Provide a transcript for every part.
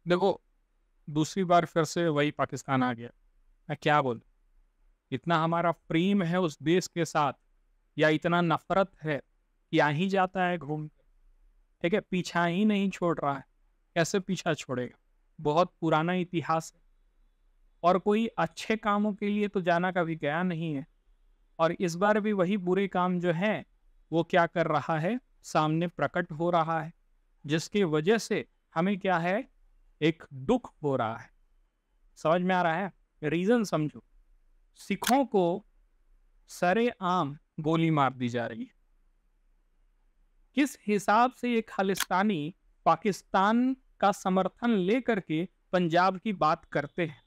देखो, दूसरी बार फिर से वही पाकिस्तान आ गया। मैं क्या बोलूँ? इतना हमारा प्रेम है उस देश के साथ या इतना नफ़रत है कि आ ही जाता है घूम के, ठीक है? पीछा ही नहीं छोड़ रहा है। कैसे पीछा छोड़ेगा? बहुत पुराना इतिहास है और कोई अच्छे कामों के लिए तो जाना कभी गया नहीं है और इस बार भी वही बुरे काम जो हैं, वो क्या कर रहा है? सामने प्रकट हो रहा है, जिसकी वजह से हमें क्या है? एक दुःख हो रहा है। समझ में आ रहा है? रीज़न समझो। सिखों को सरेआम गोली मार दी जा रही है। किस हिसाब से ये खालिस्तानी पाकिस्तान का समर्थन लेकर के पंजाब की बात करते हैं?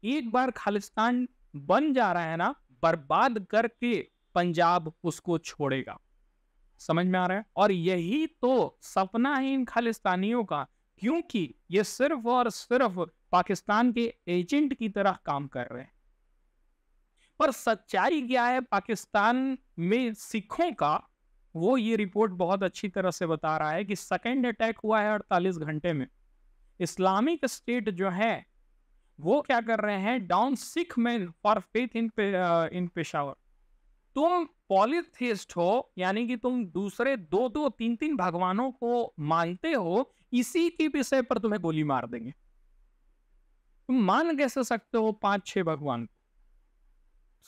एक बार खालिस्तान बन जा रहा है ना, बर्बाद करके पंजाब उसको छोड़ेगा। समझ में आ रहा है? और यही तो सपना है इन खालिस्तानियों का, क्योंकि ये सिर्फ और सिर्फ पाकिस्तान के एजेंट की तरह काम कर रहे हैं। पर सच्चाई क्या है पाकिस्तान में सिखों का, वो ये रिपोर्ट बहुत अच्छी तरह से बता रहा है कि सेकेंड अटैक हुआ है 48 घंटे में। इस्लामिक स्टेट जो है वो क्या कर रहे हैं? Down Sikh man for faith in Peshawar. तुम पॉलीथिस्ट हो, यानी कि तुम दूसरे दो दो तीन तीन भगवानों को मानते हो, इसी के विषय पर तुम्हें गोली मार देंगे। तुम मान कैसे सकते हो पांच छह भगवान को?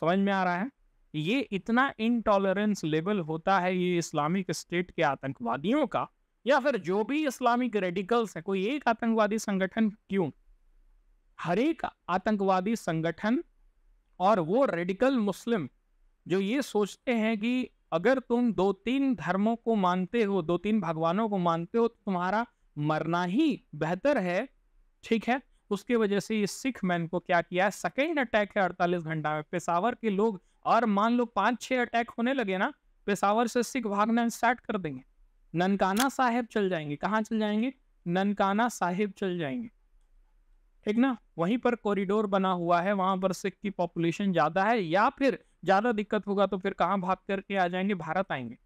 समझ में आ रहा है? ये इतना इनटॉलरेंस लेवल होता है ये इस्लामिक स्टेट के आतंकवादियों का, या फिर जो भी इस्लामिक रेडिकल्स है। कोई एक आतंकवादी संगठन क्यों, हर एक आतंकवादी संगठन और वो रेडिकल मुस्लिम जो ये सोचते हैं कि अगर तुम दो तीन धर्मों को मानते हो, दो तीन भगवानों को मानते हो, तो तुम्हारा मरना ही बेहतर है, ठीक है? उसके वजह से ये सिख मैन को क्या किया है? सेकेंड अटैक है 48 घंटा में पेशावर के लोग। और मान लो 5-6 अटैक होने लगे ना, पेशावर से सिख भागना स्टार्ट कर देंगे, ननकाना साहिब चल जाएंगे। कहाँ चल जाएंगे? ननकाना साहिब चल जाएंगे, ठीक ना? वहीं पर कॉरिडोर बना हुआ है, वहां पर सिख की पॉपुलेशन ज्यादा है, या फिर ज्यादा दिक्कत होगा तो फिर कहाँ भाग करके आ जाएंगे? भारत आएंगे,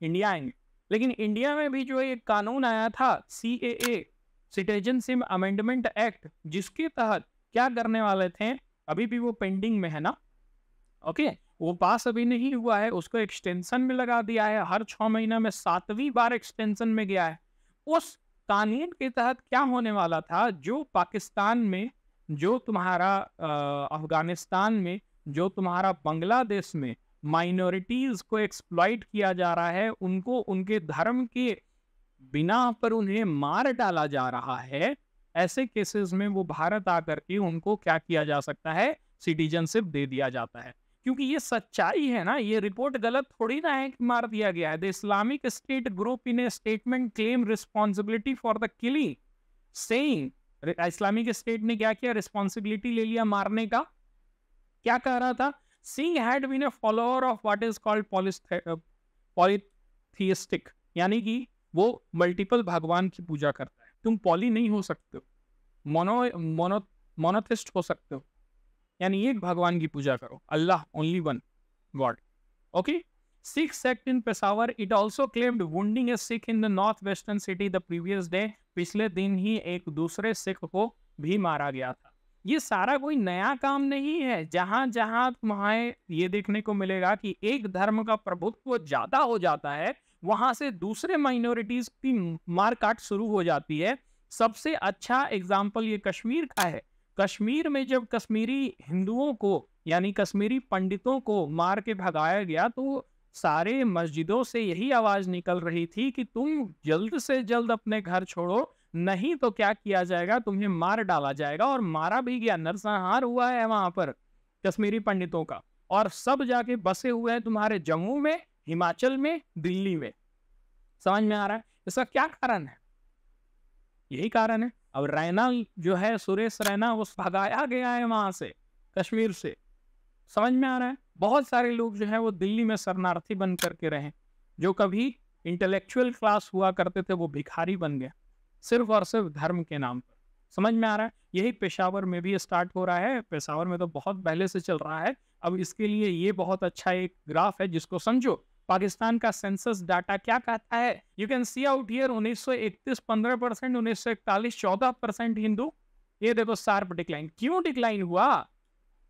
इंडिया आएंगे। लेकिन इंडिया में भी जो एक कानून आया था, CAA, सिटीजनशिप अमेंडमेंट एक्ट, जिसके तहत क्या करने वाले थे, अभी भी वो पेंडिंग में है ना, ओके? वो पास अभी नहीं हुआ है, उसको एक्सटेंशन में लगा दिया है, हर 6 महीना में 7वीं बार एक्सटेंशन में गया है। उस कानून के तहत क्या होने वाला था? जो पाकिस्तान में, जो तुम्हारा अफगानिस्तान में, जो तुम्हारा बांग्लादेश में माइनॉरिटीज को एक्सप्लॉइट किया जा रहा है, उनको उनके धर्म के बिना पर उन्हें मार डाला जा रहा है, ऐसे केसेस में वो भारत आकर के उनको क्या किया जा सकता है? सिटीजनशिप दे दिया जाता है। क्योंकि ये सच्चाई है ना, ये रिपोर्ट गलत थोड़ी ना है कि मार दिया गया है। The Islamic state group in A statement claim responsibility for the killing, saying, Islamic state ने क्या किया? रिस्पॉन्सिबिलिटी ले लिया मारने का। क्या कह रहा था? Singh had been a follower of what is called polytheistic, यानी कि वो मल्टीपल भगवान की पूजा करता है। तुम पॉली नहीं हो सकते हो, मोनो मोनो मोनोथिस्ट हो सकते हो, यानी एक भगवान की पूजा करो, Allah, only one god, okay? Sikh sect in Peshawar, it also claimed wounding a Sikh in the northwestern city the previous day. पिछले दिन ही एक दूसरे सिख को भी मारा गया था। ये सारा कोई नया काम नहीं है। जहां जहां तुम्हें ये देखने को मिलेगा कि एक धर्म का प्रभुत्व ज्यादा हो जाता है, वहां से दूसरे माइनॉरिटीज की मार काट शुरू हो जाती है। सबसे अच्छा एग्जाम्पल ये कश्मीर का है। कश्मीर में जब कश्मीरी हिंदुओं को, यानी कश्मीरी पंडितों को मार के भगाया गया, तो सारे मस्जिदों से यही आवाज निकल रही थी कि तुम जल्द से जल्द अपने घर छोड़ो, नहीं तो क्या किया जाएगा? तुम्हें मार डाला जाएगा। और मारा भी गया, नरसंहार हुआ है वहां पर कश्मीरी पंडितों का। और सब जाके बसे हुए हैं तुम्हारे जम्मू में, हिमाचल में, दिल्ली में। समझ में आ रहा है इसका क्या कारण है? यही कारण है। अब रैना जो है, सुरेश रैना, वो भगाया गया है वहां से, कश्मीर से। समझ में आ रहा है? बहुत सारे लोग जो है वो दिल्ली में शरणार्थी बन करके रहे, जो कभी इंटेलेक्चुअल क्लास हुआ करते थे, वो भिखारी बन गए, सिर्फ और सिर्फ धर्म के नाम पर। समझ में आ रहा है? यही पेशावर में भी स्टार्ट हो रहा है। पेशावर में तो बहुत पहले से चल रहा है। अब इसके लिए ये बहुत अच्छा एक ग्राफ है, जिसको समझो पाकिस्तान का सेंसस डाटा क्या कहता है? You can see out here 1931 15%, 1941 14% Hindu. ये देखो शार्प डिक्लाइन। क्यों डिक्लाइन हुआ?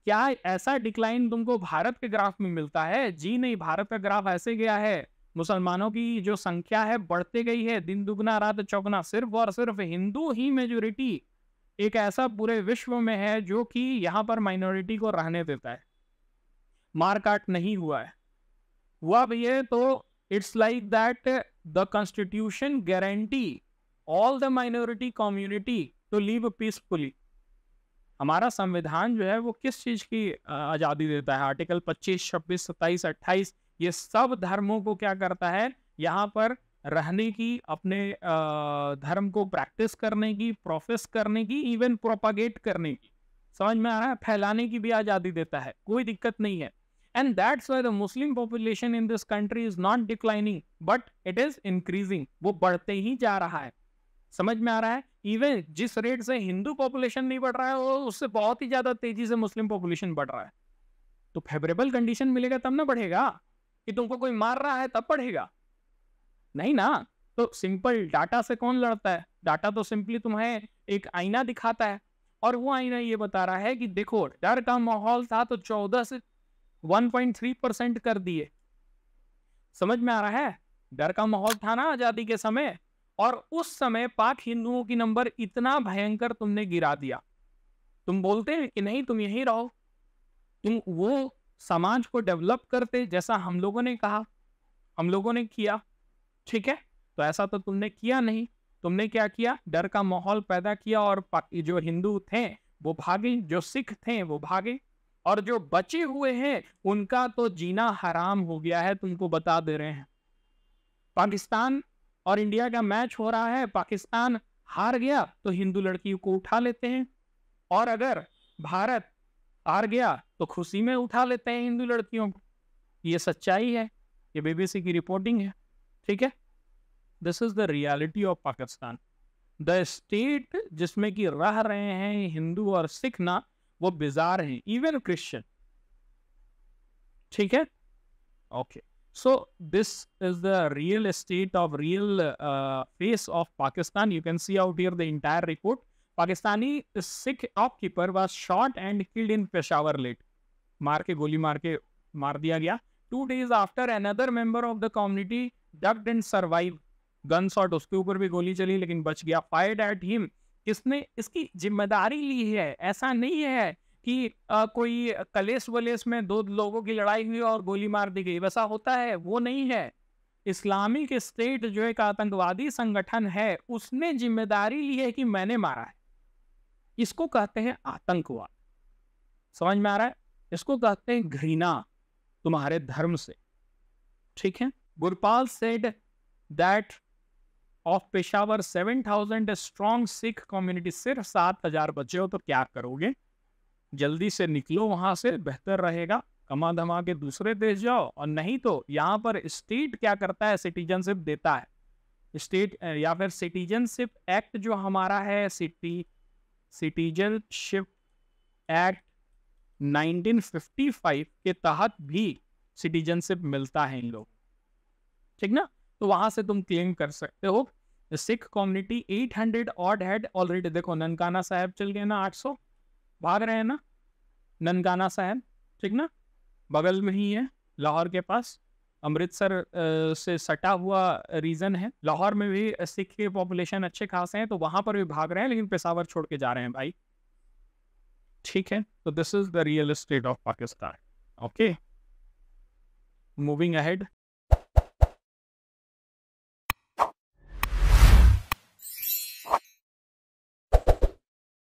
क्या ऐसा डिक्लाइन तुमको भारत के ग्राफ में मिलता है? जी नहीं, भारत का ग्राफ ऐसे गया है, मुसलमानों की जो संख्या है बढ़ते गई है, दिन दुगना रात चौगुना। सिर्फ और सिर्फ हिंदू ही मेजोरिटी एक ऐसा पूरे विश्व में है जो कि यहाँ पर माइनॉरिटी को रहने देता है। मारकाट नहीं हुआ है। हुआ भी है तो it's like that the constitution guarantee all the minority community to live peacefully. हमारा संविधान जो है वो किस चीज की आजादी देता है? आर्टिकल 25, 26, 27, 28 ये सब धर्मों को क्या करता है? यहाँ पर रहने की, अपने धर्म को प्रैक्टिस करने की, प्रोफेस करने की, इवन प्रोपागेट करने की, समझ में आ रहा है, फैलाने की भी आजादी देता है। कोई दिक्कत नहीं है। And that's why the Muslim population in this country is not declining but it is increasing. वो बढ़ते ही जा रहा है। समझ में आ रहा है? इवन जिस रेट से हिंदू पॉपुलेशन नहीं बढ़ रहा है वो उससे बहुत ही ज्यादा तेजी से मुस्लिम पॉपुलेशन बढ़ रहा है। तो फेवरेबल कंडीशन मिलेगा तब ना बढ़ेगा। कि तुमको कोई मार रहा है तब बढ़ेगा? नहीं ना। तो सिंपल डाटा से कौन लड़ता है? डाटा तो सिंपली तुम्हें एक आईना दिखाता है और वो आईना ये बता रहा है कि देखो डर का माहौल था तो 14 से 1.3% कर दिए। समझ में आ रहा है? डर का माहौल था ना आजादी के समय, और उस समय पाक हिंदुओं की नंबर इतना भयंकर तुमने गिरा दिया। तुम बोलते हैं कि नहीं तुम यहीं रहो, तुम वो समाज को डेवलप करते जैसा हम लोगों ने कहा, हम लोगों ने किया, ठीक है? तो ऐसा तो तुमने किया नहीं। तुमने क्या किया? डर का माहौल पैदा किया और जो हिंदू थे वो भागे, जो सिख थे वो भागे, और जो बचे हुए हैं उनका तो जीना हराम हो गया है। तुमको बता दे रहे हैं। पाकिस्तान और इंडिया का मैच हो रहा है, पाकिस्तान हार गया तो हिंदू लड़कियों को उठा लेते हैं, और अगर भारत हार गया तो खुशी में उठा लेते हैं हिंदू लड़कियों को। ये सच्चाई है, ये बीबीसी की रिपोर्टिंग है, ठीक है? This is the reality of Pakistan. The state जिसमें कि रह रहे हैं हिंदू और सिख ना, वो बिजार हैं, इवन क्रिश्चियन, ठीक है? Okay, so this is the real state of real face of Pakistan. You can see out here the entire report. Pakistani Sikh shopkeeper was shot and killed in Peshawar late. मार के, गोली मार के मार दिया गया। 2 days after another member of the community ducked and survived. Gun shot, उसके ऊपर भी गोली चली लेकिन बच गया। Fired at him. किसने इसकी जिम्मेदारी ली है? ऐसा नहीं है कि कोई कलेश वलेश में 2 लोगों की लड़ाई हुई और गोली मार दी गई, वैसा होता है? वो नहीं है। इस्लामिक स्टेट जो एक आतंकवादी संगठन है उसने जिम्मेदारी ली है कि मैंने मारा है। इसको कहते हैं आतंकवाद। समझ में आ रहा है? इसको कहते हैं घृणा तुम्हारे धर्म से, ठीक है? Gurpal said that of Peshawar 7,000 strong Sikh community. सिर्फ 7,000 बचे हो तो क्या करोगे? जल्दी से निकलो वहां से, बेहतर रहेगा। कमा धमा के दूसरे देश जाओ, और नहीं तो यहाँ पर स्टेट क्या करता है? सिटीजनशिप देता है। स्टेट या फिर सिटीजनशिप एक्ट जो हमारा है, सिटीजनशिप एक्ट 1955 के तहत भी सिटीजनशिप मिलता है इन लोग, ठीक ना? तो वहां से तुम क्लेम कर सकते हो। Sikh community 800 odd head already. देखो ननकाना साहब चल गए ना, 800 भाग रहे हैं ना ननकाना साहब, ठीक ना? बगल में ही है, लाहौर के पास, अमृतसर से सटा हुआ रीजन है। लाहौर में भी सिख के पॉपुलेशन अच्छे खासे हैं, तो वहां पर भी भाग रहे हैं, लेकिन पेशावर छोड़ के जा रहे हैं भाई, ठीक है? तो this is the real estate of Pakistan. Okay, moving ahead.